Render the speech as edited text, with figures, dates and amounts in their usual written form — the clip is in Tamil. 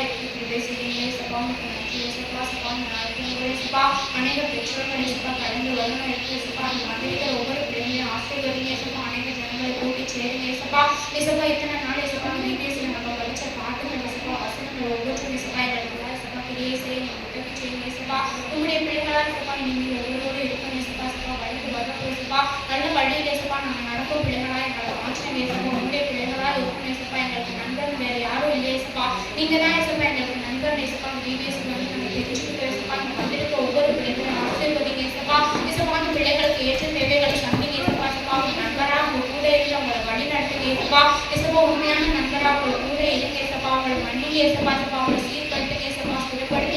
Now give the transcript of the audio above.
எடுத்து பேசுகிறீங்க ஏசப்பா. உங்களுக்கு நன்றி ஏசப்பா. சப்பா இந்த நாளைக்கு ஏசப்பா அநேக பெற்றோர்கள் ஏசப்பா கடந்து வரணும் இருக்கு ஏசப்பா. அந்த வந்திருக்கிற ஒவ்வொரு பிள்ளைங்களையும் ஆசீர்வதிங்க ஏசப்பா. அநேக ஜனங்களை கூட்டி சேருங்க ஏசப்பா. ஏசப்பா இத்தனை நாள் ஏசப்பா பிபிஎஸ்ல நம்ம படிச்ச பாட்டுகள் ஏசப்பா வசனங்கள் ஒவ்வொருத்தரும் ஏசப்பா எங்களுக்கு ஏசப்பா கிரியை செய்ய உதவி செய்யுங்க ஏசப்பா. உங்களுடைய பிள்ளைகளா ஏசப்பா நீங்கள் ஒவ்வொரு இருக்கணும் ஏசப்பா. ஏசப்பா வழிக்கு வரப்போ ஏசப்பா நல்ல வழியில் ஏசப்பா நாங்கள் நடக்கும் பிள்ளைகளா எங்களை மாற்றம் ஏசப்பா. உங்களுடைய பிள்ளைகளா இருக்கணும் ஏசப்பா. எங்களுக்கு நண்பன் வேற யாரும் இல்லை ஏசப்பா. நீங்க தான் ஏசப்பா எங்களுக்கு நண்பன் ஏசப்பா. பிபிஎஸ் வந்து நாங்கள் தெரிஞ்சுக்கிட்டு ஏசப்பா இங்க வந்திருக்க ஒவ்வொரு பிள்ளைகளும் ஆசீர்வதிங்க ஏசப்பா. ஏசப்பா அந்த பிள்ளைகளுக்கு ஏற்ற தேவைகளை சந்திங்க ஏசப்பா. ஏசப்பா அவங்க நண்பரா உங்க கூட இருந்து அவங்களை வழி நடத்துங்க ஏசப்பா. ஏசப்பா உண்மையான நண்பரா அவங்க கூட இருங்க ஏசப்பா. அவங்களை மன்னிங்க ஏசப்பா. ஏசப்பா அவங்களை சீர்படுத்துங்க ஏசப்பா. ஸ்திரப்படுத்துங்க